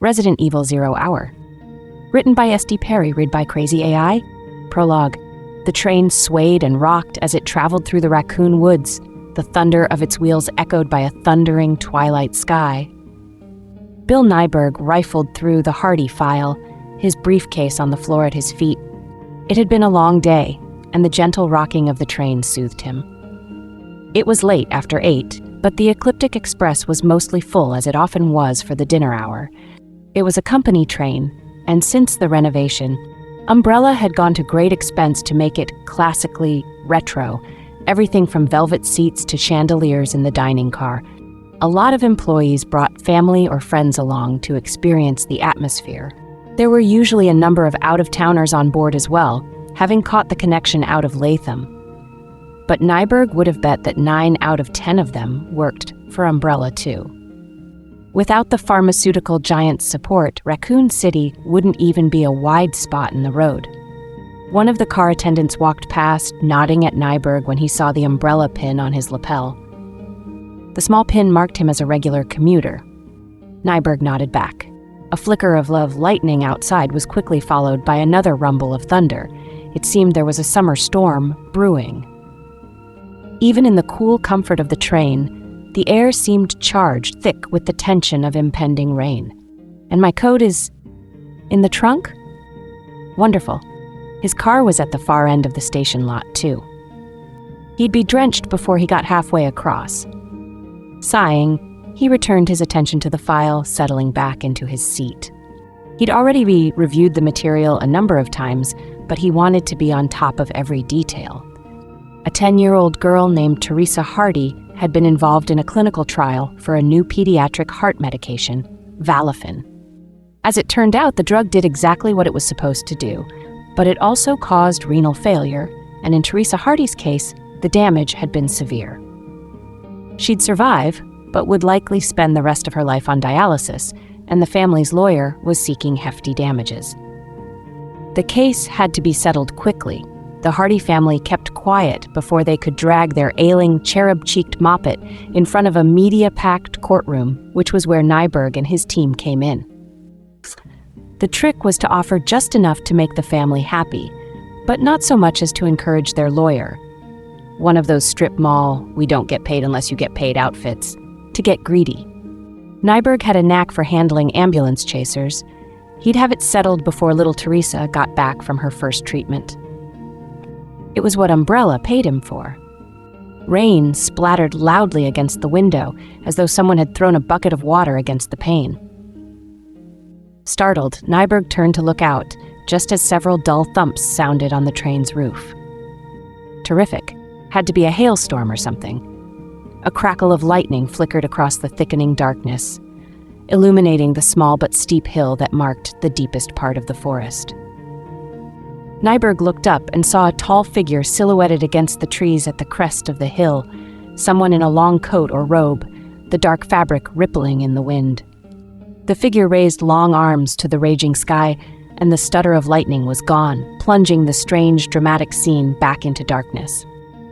Resident Evil Zero Hour. Written by S.D. Perry, read by Crazy AI. Prologue. The train swayed and rocked as it traveled through the Raccoon Woods, the thunder of its wheels echoed by a thundering twilight sky. Bill Nyberg rifled through the Hardy file, his briefcase on the floor at his feet. It had been a long day, and the gentle rocking of the train soothed him. It was late after 8, but the Ecliptic Express was mostly full, as it often was for the dinner hour. It was a company train, and since the renovation, Umbrella had gone to great expense to make it classically retro, everything from velvet seats to chandeliers in the dining car. A lot of employees brought family or friends along to experience the atmosphere. There were usually a number of out-of-towners on board as well, having caught the connection out of Latham. But Nyberg would have bet that 9 out of 10 of them worked for Umbrella too. Without the pharmaceutical giant's support, Raccoon City wouldn't even be a wide spot in the road. One of the car attendants walked past, nodding at Nyberg when he saw the umbrella pin on his lapel. The small pin marked him as a regular commuter. Nyberg nodded back. A flicker of lightning outside was quickly followed by another rumble of thunder. It seemed there was a summer storm brewing. Even in the cool comfort of the train, the air seemed charged thick with the tension of impending rain. And my coat is in the trunk? Wonderful. His car was at the far end of the station lot, too. He'd be drenched before he got halfway across. Sighing, he returned his attention to the file, settling back into his seat. He'd already reviewed the material a number of times, but he wanted to be on top of every detail. A 10-year-old girl named Teresa Hardy had been involved in a clinical trial for a new pediatric heart medication, Valofen. As it turned out, the drug did exactly what it was supposed to do, but it also caused renal failure, and in Teresa Hardy's case, the damage had been severe. She'd survive, but would likely spend the rest of her life on dialysis, and the family's lawyer was seeking hefty damages. The case had to be settled quickly. The Hardy family kept quiet before they could drag their ailing, cherub-cheeked Moppet in front of a media-packed courtroom, which was where Nyberg and his team came in. The trick was to offer just enough to make the family happy, but not so much as to encourage their lawyer, one of those strip mall, we don't get paid unless you get paid outfits, to get greedy. Nyberg had a knack for handling ambulance chasers. He'd have it settled before little Teresa got back from her first treatment. It was what Umbrella paid him for. Rain splattered loudly against the window, as though someone had thrown a bucket of water against the pane. Startled, Nyberg turned to look out, just as several dull thumps sounded on the train's roof. Terrific. Had to be a hailstorm or something. A crackle of lightning flickered across the thickening darkness, illuminating the small but steep hill that marked the deepest part of the forest. Nyberg looked up and saw a tall figure silhouetted against the trees at the crest of the hill, someone in a long coat or robe, the dark fabric rippling in the wind. The figure raised long arms to the raging sky, and the stutter of lightning was gone, plunging the strange, dramatic scene back into darkness.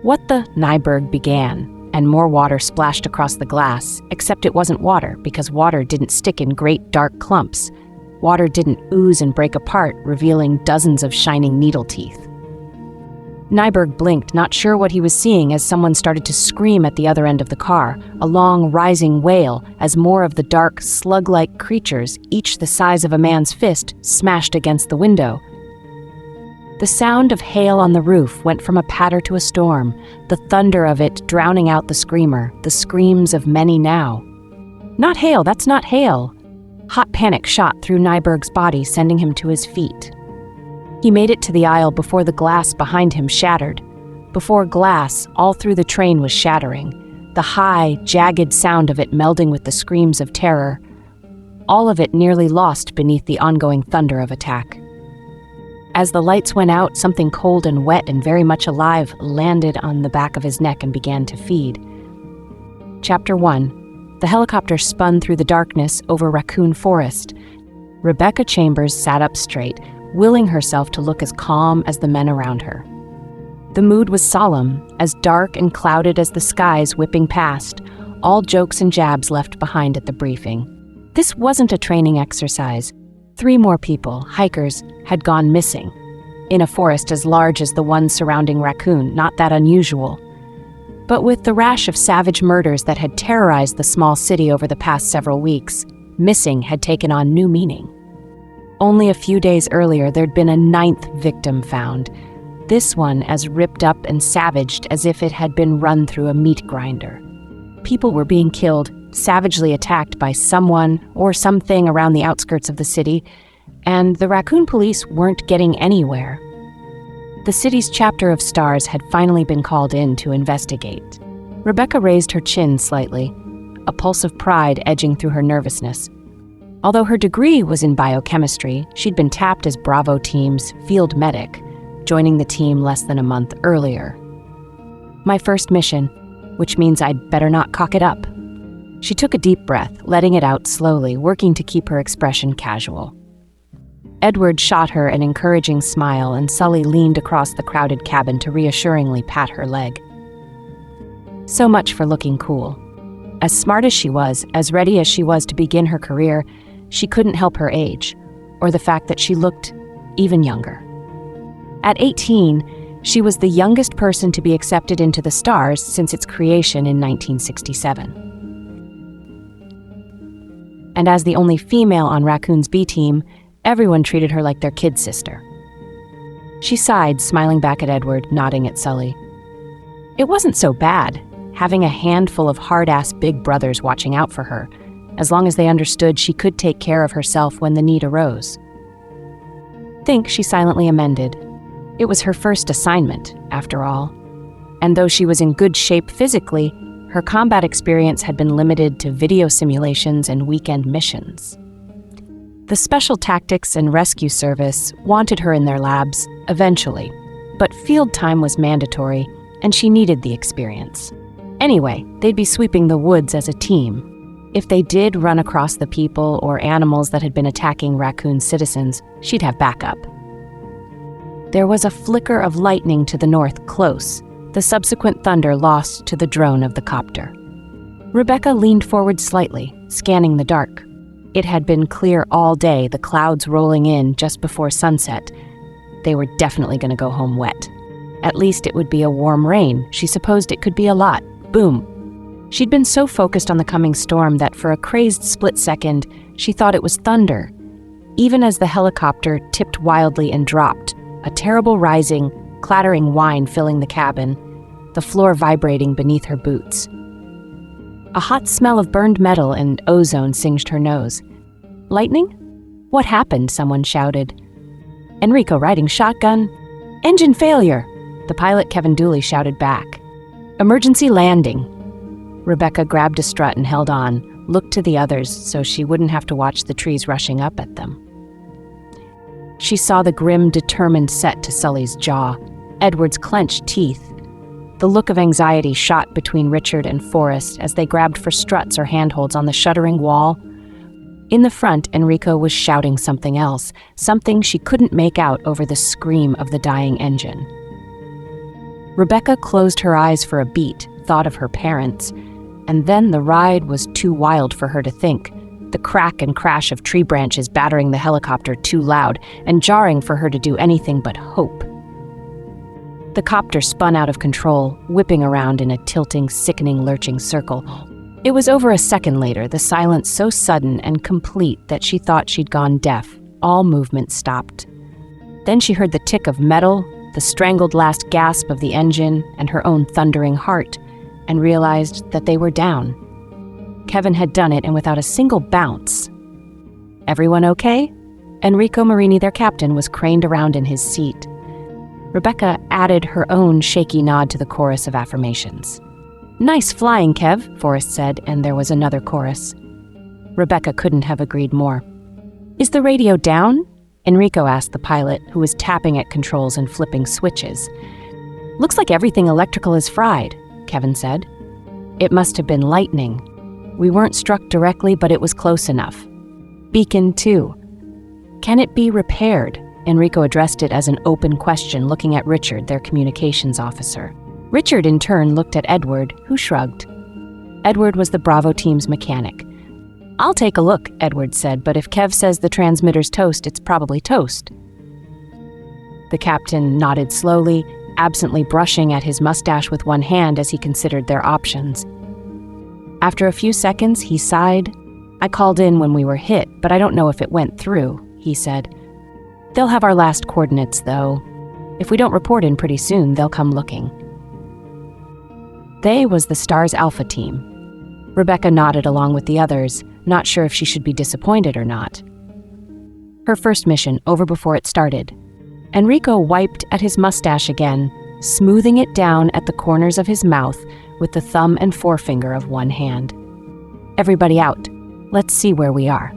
What the Nyberg began, and more water splashed across the glass, except it wasn't water, because water didn't stick in great dark clumps. Water didn't ooze and break apart, revealing dozens of shining needle teeth. Nyberg blinked, not sure what he was seeing, as someone started to scream at the other end of the car, a long, rising wail, as more of the dark, slug-like creatures, each the size of a man's fist, smashed against the window. The sound of hail on the roof went from a patter to a storm, the thunder of it drowning out the screamer, the screams of many now. Not hail, that's not hail! Hot panic shot through Nyberg's body, sending him to his feet. He made it to the aisle before the glass behind him shattered. Before glass, all through the train was shattering, the high, jagged sound of it melding with the screams of terror, all of it nearly lost beneath the ongoing thunder of attack. As the lights went out, something cold and wet and very much alive landed on the back of his neck and began to feed. Chapter 1. The helicopter spun through the darkness over Raccoon Forest. Rebecca Chambers sat up straight, willing herself to look as calm as the men around her. The mood was solemn, as dark and clouded as the skies whipping past, all jokes and jabs left behind at the briefing. This wasn't a training exercise. 3 more people, hikers, had gone missing. In a forest as large as the one surrounding Raccoon, not that unusual. But with the rash of savage murders that had terrorized the small city over the past several weeks, missing had taken on new meaning. Only a few days earlier, there'd been a 9th victim found, this one as ripped up and savaged as if it had been run through a meat grinder. People were being killed, savagely attacked by someone or something around the outskirts of the city, and the Raccoon police weren't getting anywhere. The city's chapter of STARS had finally been called in to investigate. Rebecca raised her chin slightly, a pulse of pride edging through her nervousness. Although her degree was in biochemistry, she'd been tapped as Bravo Team's field medic, joining the team less than a month earlier. My first mission, which means I'd better not cock it up. She took a deep breath, letting it out slowly, working to keep her expression casual. Edward shot her an encouraging smile, and Sully leaned across the crowded cabin to reassuringly pat her leg. So much for looking cool. As smart as she was, as ready as she was to begin her career, she couldn't help her age, or the fact that she looked even younger. At 18, she was the youngest person to be accepted into the STARS since its creation in 1967. And as the only female on Raccoon's B team, everyone treated her like their kid sister. She sighed, smiling back at Edward, nodding at Sully. It wasn't so bad, having a handful of hard-ass big brothers watching out for her, as long as they understood she could take care of herself when the need arose. Think, she silently amended. It was her first assignment, after all. And though she was in good shape physically, her combat experience had been limited to video simulations and weekend missions. The Special Tactics and Rescue Service wanted her in their labs, eventually, but field time was mandatory, and she needed the experience. Anyway, they'd be sweeping the woods as a team. If they did run across the people or animals that had been attacking Raccoon citizens, she'd have backup. There was a flicker of lightning to the north, close, the subsequent thunder lost to the drone of the copter. Rebecca leaned forward slightly, scanning the dark. It had been clear all day, the clouds rolling in just before sunset. They were definitely going to go home wet. At least it would be a warm rain. She supposed it could be a lot. Boom. She'd been so focused on the coming storm that for a crazed split second, she thought it was thunder. Even as the helicopter tipped wildly and dropped, a terrible rising, clattering whine filling the cabin, the floor vibrating beneath her boots. A hot smell of burned metal and ozone singed her nose. Lightning? What happened? Someone shouted. Enrico riding shotgun. Engine failure! The pilot Kevin Dooley shouted back. Emergency landing. Rebecca grabbed a strut and held on, looked to the others so she wouldn't have to watch the trees rushing up at them. She saw the grim, determined set to Sully's jaw, Edward's clenched teeth. The look of anxiety shot between Richard and Forrest as they grabbed for struts or handholds on the shuddering wall. In the front, Enrico was shouting something else, something she couldn't make out over the scream of the dying engine. Rebecca closed her eyes for a beat, thought of her parents, and then the ride was too wild for her to think. The crack and crash of tree branches battering the helicopter too loud and jarring for her to do anything but hope. The copter spun out of control, whipping around in a tilting, sickening, lurching circle. It was over a second later, the silence so sudden and complete that she thought she'd gone deaf. All movement stopped. Then she heard the tick of metal, the strangled last gasp of the engine, and her own thundering heart, and realized that they were down. Kevin had done it, and without a single bounce. Everyone okay? Enrico Marini, their captain, was craned around in his seat. Rebecca added her own shaky nod to the chorus of affirmations. Nice flying, Kev, Forrest said, and there was another chorus. Rebecca couldn't have agreed more. Is the radio down? Enrico asked the pilot, who was tapping at controls and flipping switches. Looks like everything electrical is fried, Kevin said. It must have been lightning. We weren't struck directly, but it was close enough. Beacon 2. Can it be repaired? Enrico addressed it as an open question, looking at Richard, their communications officer. Richard, in turn, looked at Edward, who shrugged. Edward was the Bravo team's mechanic. "I'll take a look," Edward said, "but if Kev says the transmitter's toast, it's probably toast." The captain nodded slowly, absently brushing at his mustache with one hand as he considered their options. After a few seconds, he sighed. "I called in when we were hit, but I don't know if it went through," he said. "They'll have our last coordinates, though. If we don't report in pretty soon, they'll come looking." They was the STARS Alpha team. Rebecca nodded along with the others, not sure if she should be disappointed or not. Her first mission over before it started. Enrico wiped at his mustache again, smoothing it down at the corners of his mouth with the thumb and forefinger of one hand. "Everybody out. Let's see where we are."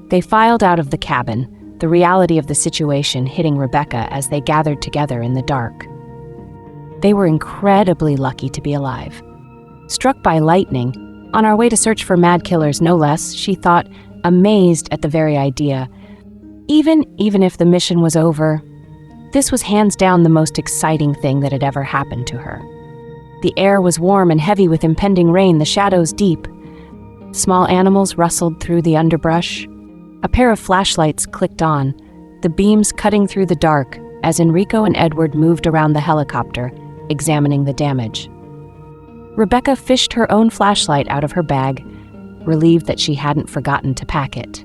They filed out of the cabin, the reality of the situation hitting Rebecca as they gathered together in the dark. They were incredibly lucky to be alive. Struck by lightning, on our way to search for mad killers no less, she thought, amazed at the very idea. Even if the mission was over, this was hands down the most exciting thing that had ever happened to her. The air was warm and heavy with impending rain, the shadows deep. Small animals rustled through the underbrush. A pair of flashlights clicked on, the beams cutting through the dark as Enrico and Edward moved around the helicopter, examining the damage. Rebecca fished her own flashlight out of her bag, relieved that she hadn't forgotten to pack it.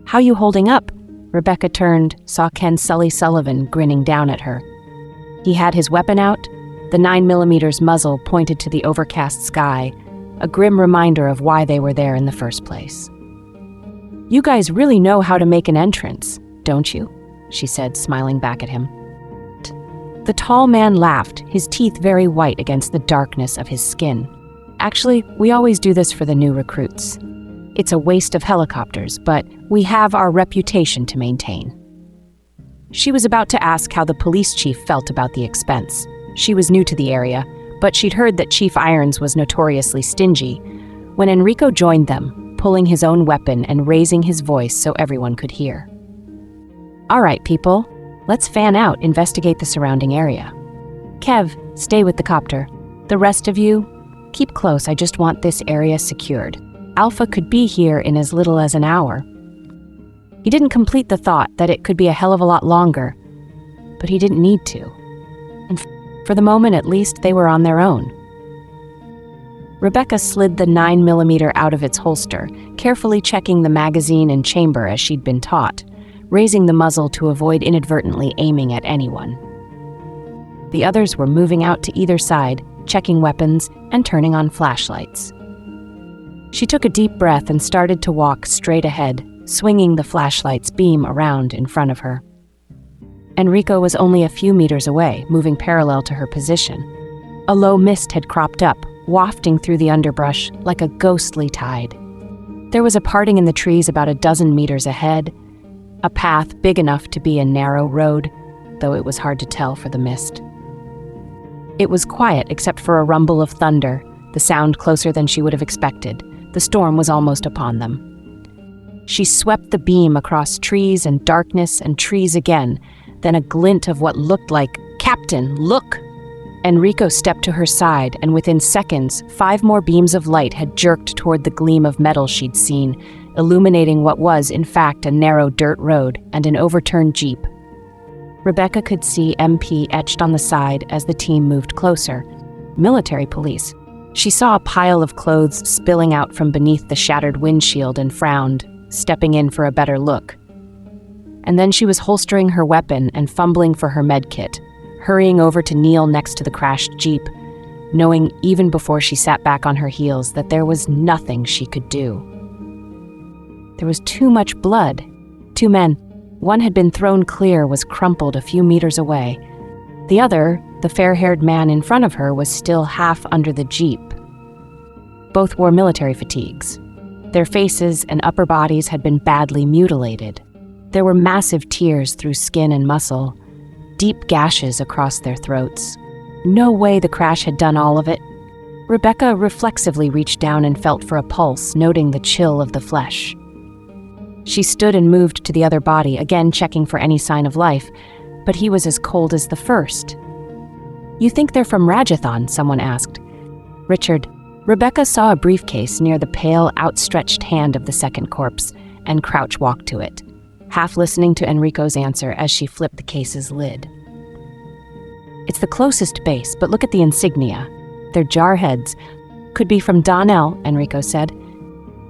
"How you holding up?" Rebecca turned, saw Ken Sully Sullivan grinning down at her. He had his weapon out, the 9mm muzzle pointed to the overcast sky, a grim reminder of why they were there in the first place. "You guys really know how to make an entrance, don't you?" she said, smiling back at him. The tall man laughed, his teeth very white against the darkness of his skin. "Actually, we always do this for the new recruits. It's a waste of helicopters, but we have our reputation to maintain." She was about to ask how the police chief felt about the expense. She was new to the area, but she'd heard that Chief Irons was notoriously stingy, when Enrico joined them, pulling his own weapon and raising his voice so everyone could hear. "All right, people, let's fan out, investigate the surrounding area. Kev, stay with the copter. The rest of you, keep close, I just want this area secured. Alpha could be here in as little as an hour." He didn't complete the thought that it could be a hell of a lot longer, but he didn't need to. And for the moment, at least, they were on their own. Rebecca slid the 9mm out of its holster, carefully checking the magazine and chamber as she'd been taught, raising the muzzle to avoid inadvertently aiming at anyone. The others were moving out to either side, checking weapons and turning on flashlights. She took a deep breath and started to walk straight ahead, swinging the flashlight's beam around in front of her. Enrico was only a few meters away, moving parallel to her position. A low mist had cropped up, wafting through the underbrush like a ghostly tide. There was a parting in the trees about a dozen meters ahead, a path big enough to be a narrow road, though it was hard to tell for the mist. It was quiet except for a rumble of thunder, the sound closer than she would have expected. The storm was almost upon them. She swept the beam across trees and darkness and trees again, then a glint of what looked like, "Captain, look!" Enrico stepped to her side, and within seconds, 5 more beams of light had jerked toward the gleam of metal she'd seen, illuminating what was, in fact, a narrow dirt road and an overturned jeep. Rebecca could see MP etched on the side as the team moved closer. Military police. She saw a pile of clothes spilling out from beneath the shattered windshield and frowned, stepping in for a better look. And then she was holstering her weapon and fumbling for her medkit, hurrying over to kneel next to the crashed jeep, knowing even before she sat back on her heels that there was nothing she could do. There was too much blood. 2 men. One had been thrown clear, was crumpled a few meters away. The other, the fair-haired man in front of her, was still half under the jeep. Both wore military fatigues. Their faces and upper bodies had been badly mutilated. There were massive tears through skin and muscle, deep gashes across their throats. No way the crash had done all of it. Rebecca reflexively reached down and felt for a pulse, noting the chill of the flesh. She stood and moved to the other body, again checking for any sign of life, but he was as cold as the first. "You think they're from Rajathon?" someone asked. "Richard, Rebecca saw a briefcase near the pale, outstretched hand of the second corpse, and Crouch walked to it, half listening to Enrico's answer as she flipped the case's lid. It's the closest base, but look at the insignia. They're jar heads. Could be from Donnell, Enrico said.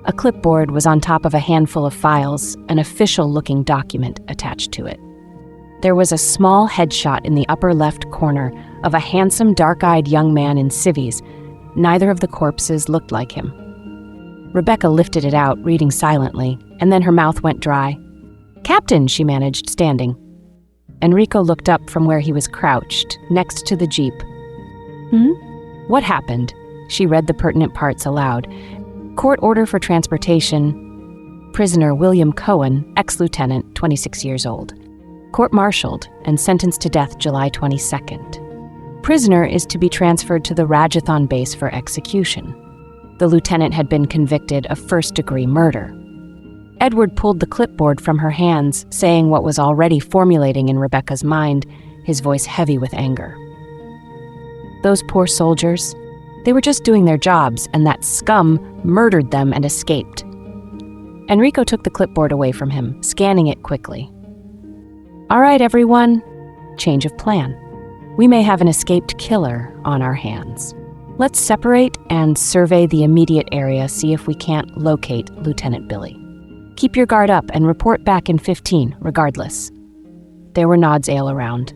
A clipboard was on top of a handful of files, an official-looking document attached to it. There was a small headshot in the upper left corner of a handsome, dark-eyed young man in civvies. Neither of the corpses looked like him. Rebecca lifted it out, reading silently, and then her mouth went dry. "Captain," she managed, standing. Enrico looked up from where he was crouched, next to the jeep. What happened?" She read the pertinent parts aloud. "Court order for transportation. Prisoner William Cohen, ex-lieutenant, 26 years old. Court-martialed and sentenced to death July 22nd. Prisoner is to be transferred to the Radjathon base for execution. The lieutenant had been convicted of first-degree murder." Edward pulled the clipboard from her hands, saying what was already formulating in Rebecca's mind, his voice heavy with anger. "Those poor soldiers. They were just doing their jobs, and that scum murdered them and escaped." Enrico took the clipboard away from him, scanning it quickly. "All right, everyone. Change of plan. We may have an escaped killer on our hands. Let's separate and survey the immediate area, see if we can't locate Lieutenant Billy. Keep your guard up and report back in 15, regardless." There were nods all around.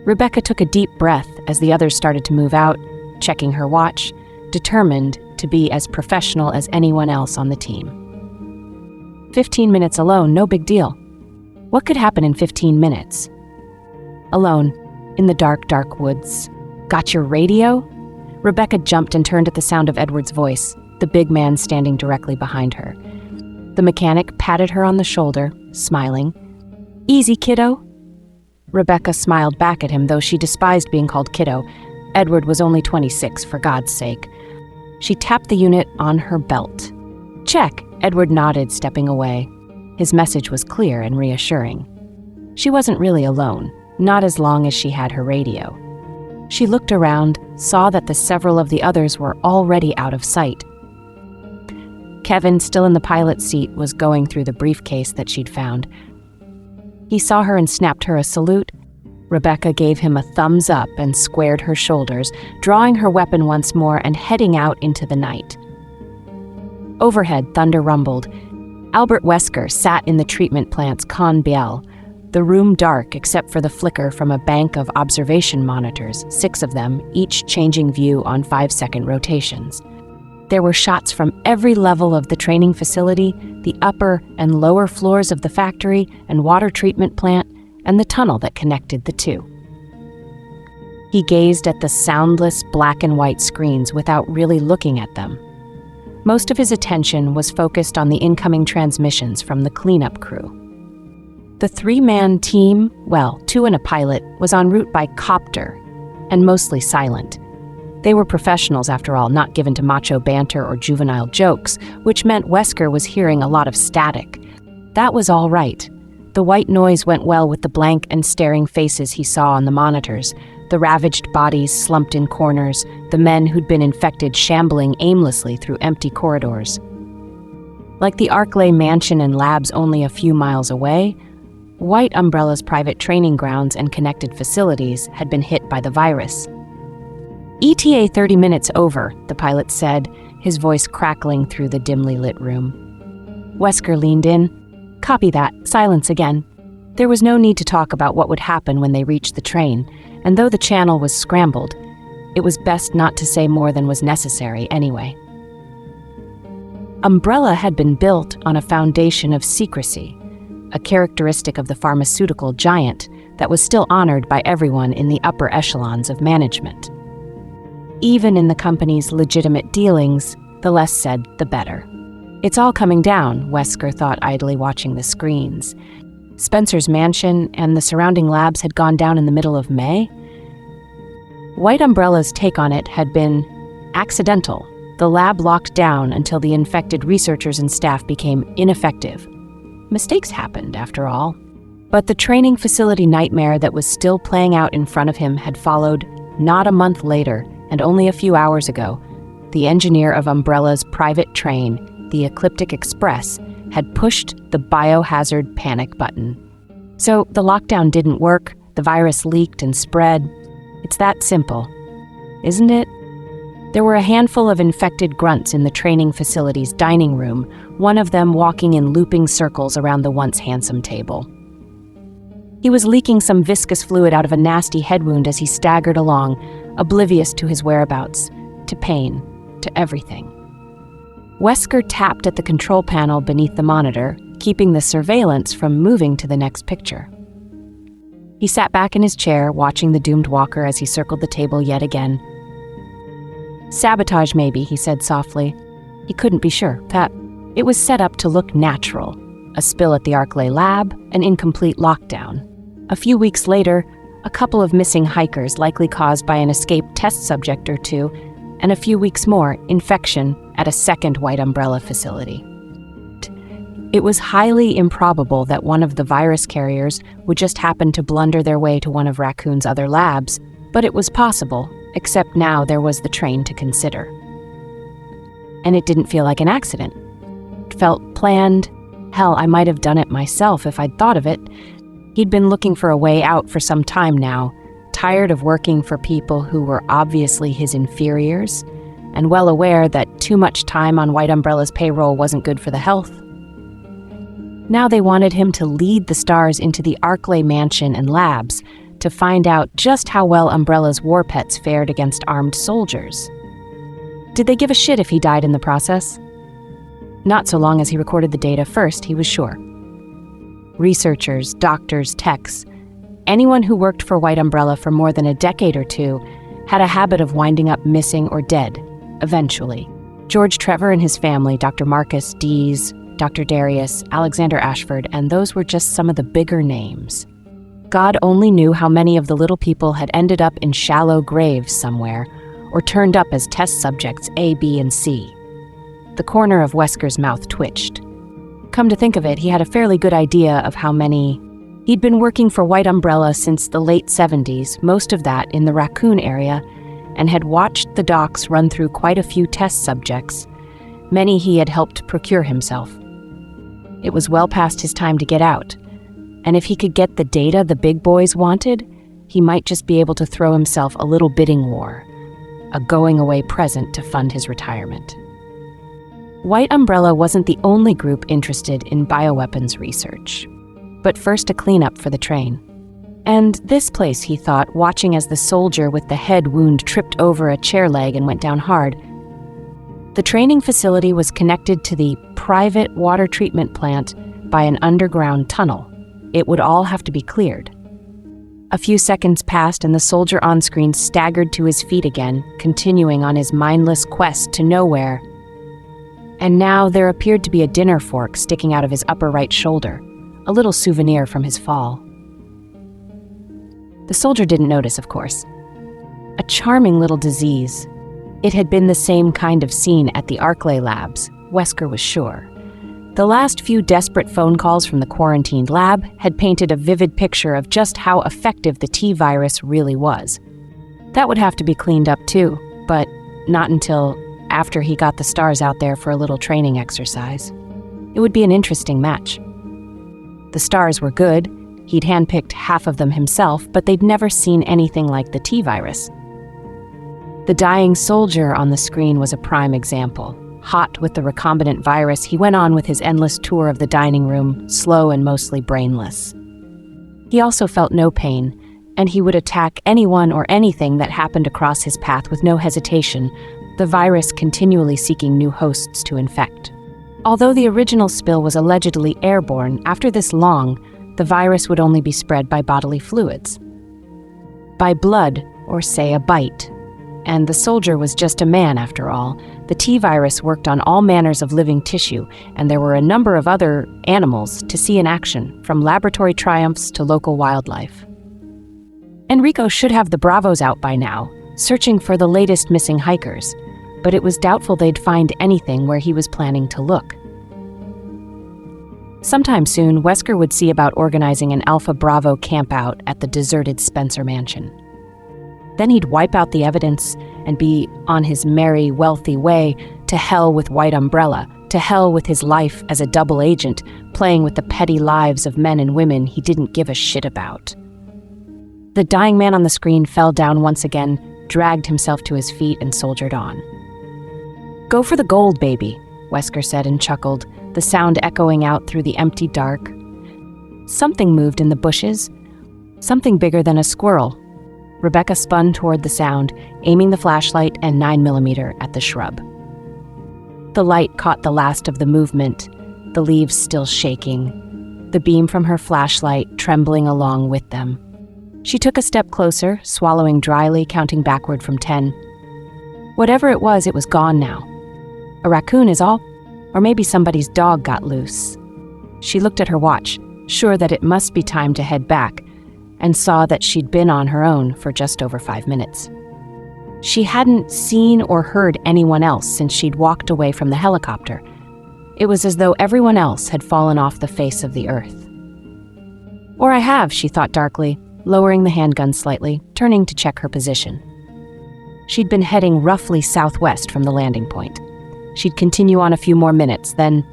Rebecca took a deep breath as the others started to move out, checking her watch, determined to be as professional as anyone else on the team. 15 minutes alone, no big deal. What could happen in 15 minutes? Alone, in the dark, dark woods. "Got your radio?" Rebecca jumped and turned at the sound of Edward's voice, the big man standing directly behind her. The mechanic patted her on the shoulder, smiling. "Easy, kiddo." Rebecca smiled back at him, though she despised being called kiddo. Edward was only 26, for God's sake. She tapped the unit on her belt. "Check," Edward nodded, stepping away. His message was clear and reassuring. She wasn't really alone, not as long as she had her radio. She looked around, saw that the several of the others were already out of sight. Kevin, still in the pilot's seat, was going through the briefcase that she'd found. He saw her and snapped her a salute. Rebecca gave him a thumbs up and squared her shoulders, drawing her weapon once more and heading out into the night. Overhead, thunder rumbled. Albert Wesker sat in the treatment plant's con biel, the room dark except for the flicker from a bank of observation monitors, 6 of them, each changing view on 5-second rotations. There were shots from every level of the training facility, the upper and lower floors of the factory and water treatment plant, and the tunnel that connected the two. He gazed at the soundless black and white screens without really looking at them. Most of his attention was focused on the incoming transmissions from the cleanup crew. The 3-man team, 2 and a pilot, was en route by copter, and mostly silent. They were professionals, after all, not given to macho banter or juvenile jokes, which meant Wesker was hearing a lot of static. That was all right. The white noise went well with the blank and staring faces he saw on the monitors, the ravaged bodies slumped in corners, the men who'd been infected shambling aimlessly through empty corridors. Like the Arklay mansion and labs only a few miles away, White Umbrella's private training grounds and connected facilities had been hit by the virus. "ETA 30 minutes over," the pilot said, his voice crackling through the dimly lit room. Wesker leaned in. "Copy that. Silence again." There was no need to talk about what would happen when they reached the train, and though the channel was scrambled, it was best not to say more than was necessary anyway. Umbrella had been built on a foundation of secrecy, a characteristic of the pharmaceutical giant that was still honored by everyone in the upper echelons of management. Even in the company's legitimate dealings, the less said, the better. "It's all coming down," Wesker thought idly, watching the screens. Spencer's mansion and the surrounding labs had gone down in the middle of May. White Umbrella's take on it had been accidental. The lab locked down until the infected researchers and staff became ineffective. Mistakes happened, after all. But the training facility nightmare that was still playing out in front of him had followed not a month later and only a few hours ago. the engineer of Umbrella's private train, the Ecliptic Express, had pushed the biohazard panic button. So the lockdown didn't work, the virus leaked and spread. It's that simple, isn't it? There were a handful of infected grunts in the training facility's dining room, one of them walking in looping circles around the once handsome table. He was leaking some viscous fluid out of a nasty head wound as he staggered along, oblivious to his whereabouts, to pain, to everything. Wesker tapped at the control panel beneath the monitor, keeping the surveillance from moving to the next picture. He sat back in his chair, watching the doomed walker as he circled the table yet again. Sabotage, maybe, he said softly. He couldn't be sure. It was set up to look natural. A spill at the Arklay lab, an incomplete lockdown. A few weeks later, a couple of missing hikers likely caused by an escaped test subject or two, and a few weeks more, infection at a second White Umbrella facility. It was highly improbable that one of the virus carriers would just happen to blunder their way to one of Raccoon's other labs, but it was possible, except now there was the train to consider. And it didn't feel like an accident. It felt planned. Hell, I might have done it myself if I'd thought of it. He'd been looking for a way out for some time now, tired of working for people who were obviously his inferiors, and well aware that too much time on White Umbrella's payroll wasn't good for the health. Now they wanted him to lead the Stars into the Arklay mansion and labs to find out just how well Umbrella's war pets fared against armed soldiers. Did they give a shit if he died in the process? Not so long as he recorded the data first, he was sure. Researchers, doctors, techs, anyone who worked for White Umbrella for more than a decade or two had a habit of winding up missing or dead, eventually. George Trevor and his family, Dr. Marcus Dees, Dr. Darius, Alexander Ashford, and those were just some of the bigger names. God only knew how many of the little people had ended up in shallow graves somewhere, or turned up as test subjects A, B, and C. The corner of Wesker's mouth twitched. Come to think of it, he had a fairly good idea of how many. He'd been working for White Umbrella since the late 70s, most of that in the Raccoon area, and had watched the docs run through quite a few test subjects, many he had helped procure himself. It was well past his time to get out, and if he could get the data the big boys wanted, he might just be able to throw himself a little bidding war, a going-away present to fund his retirement. White Umbrella wasn't the only group interested in bioweapons research, but first a cleanup for the train. And this place, he thought, watching as the soldier with the head wound tripped over a chair leg and went down hard. The training facility was connected to the private water treatment plant by an underground tunnel. It would all have to be cleared. A few seconds passed and the soldier on screen staggered to his feet again, continuing on his mindless quest to nowhere. And now there appeared to be a dinner fork sticking out of his upper right shoulder, a little souvenir from his fall. The soldier didn't notice, of course. A charming little disease. It had been the same kind of scene at the Arklay labs, Wesker was sure. The last few desperate phone calls from the quarantined lab had painted a vivid picture of just how effective the T-virus really was. That would have to be cleaned up too, but not until after he got the Stars out there for a little training exercise. It would be an interesting match. The Stars were good. He'd handpicked half of them himself, but they'd never seen anything like the T-virus. The dying soldier on the screen was a prime example. Hot with the recombinant virus, he went on with his endless tour of the dining room, slow and mostly brainless. He also felt no pain, and he would attack anyone or anything that happened across his path with no hesitation, the virus continually seeking new hosts to infect. Although the original spill was allegedly airborne, after this long, the virus would only be spread by bodily fluids. By blood, or say a bite. And the soldier was just a man, after all. The T-virus worked on all manners of living tissue, and there were a number of other animals to see in action, from laboratory triumphs to local wildlife. Enrico should have the Bravos out by now, searching for the latest missing hikers, but it was doubtful they'd find anything where he was planning to look. Sometime soon, Wesker would see about organizing an Alpha Bravo campout at the deserted Spencer mansion. Then he'd wipe out the evidence and be on his merry, wealthy way to hell with White Umbrella, to hell with his life as a double agent, playing with the petty lives of men and women he didn't give a shit about. The dying man on the screen fell down once again, dragged himself to his feet, and soldiered on. "Go for the gold, baby," Wesker said and chuckled, the sound echoing out through the empty dark. Something moved in the bushes, something bigger than a squirrel. Rebecca spun toward the sound, aiming the flashlight and 9mm at the shrub. The light caught the last of the movement, the leaves still shaking, the beam from her flashlight trembling along with them. She took a step closer, swallowing dryly, counting backward from 10. Whatever it was gone now. A raccoon is all, or maybe somebody's dog got loose. She looked at her watch, sure that it must be time to head back, and saw that she'd been on her own for just over 5 minutes. She hadn't seen or heard anyone else since she'd walked away from the helicopter. It was as though everyone else had fallen off the face of the earth. Or I have, she thought darkly, lowering the handgun slightly, turning to check her position. She'd been heading roughly southwest from the landing point. She'd continue on a few more minutes, then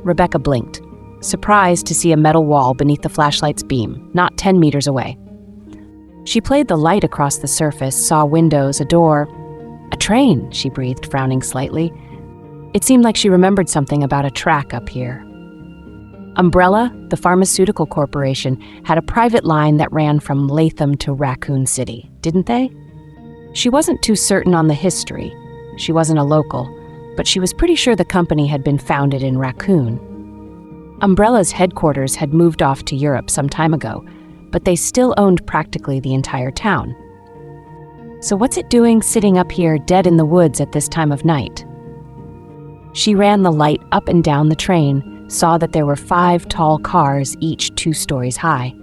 Rebecca blinked, surprised to see a metal wall beneath the flashlight's beam, not 10 meters away. She played the light across the surface, saw windows, a door. "A train," she breathed, frowning slightly. It seemed like she remembered something about a track up here. Umbrella, the pharmaceutical corporation, had a private line that ran from Latham to Raccoon City, didn't they? She wasn't too certain on the history. She wasn't a local, but she was pretty sure the company had been founded in Raccoon. Umbrella's headquarters had moved off to Europe some time ago, but they still owned practically the entire town. So what's it doing sitting up here dead in the woods at this time of night? She ran the light up and down the train, saw that there were 5 tall cars, each 2 stories high.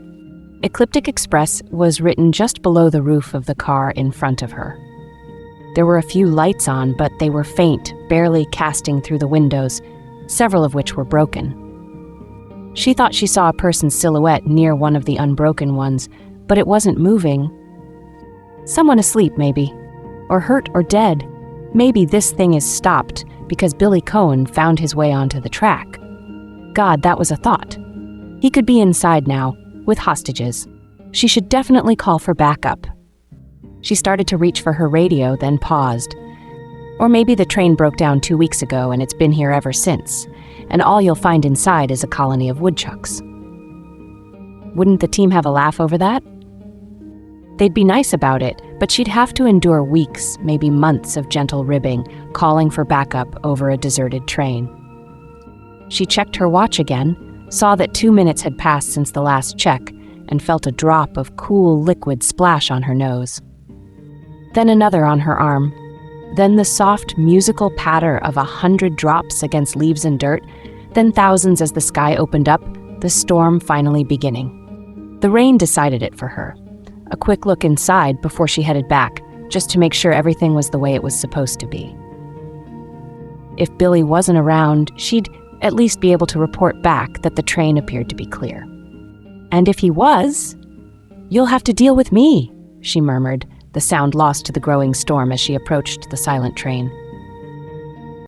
Ecliptic Express was written just below the roof of the car in front of her. There were a few lights on, but they were faint, barely casting through the windows, several of which were broken. She thought she saw a person's silhouette near one of the unbroken ones, but it wasn't moving. Someone asleep, maybe. Or hurt or dead. Maybe this thing is stopped because Billy Cohen found his way onto the track. God, that was a thought. He could be inside now, with hostages. She should definitely call for backup. She started to reach for her radio, then paused. Or maybe the train broke down 2 weeks ago and it's been here ever since, and all you'll find inside is a colony of woodchucks. Wouldn't the team have a laugh over that? They'd be nice about it, but she'd have to endure weeks, maybe months of gentle ribbing, calling for backup over a deserted train. She checked her watch again, saw that 2 minutes had passed since the last check, and felt a drop of cool liquid splash on her nose. Then another on her arm. Then the soft, musical patter of 100 drops against leaves and dirt, then thousands as the sky opened up, the storm finally beginning. The rain decided it for her. A quick look inside before she headed back, just to make sure everything was the way it was supposed to be. If Billy wasn't around, she'd at least be able to report back that the train appeared to be clear. And if he was, "You'll have to deal with me," she murmured, the sound lost to the growing storm as she approached the silent train.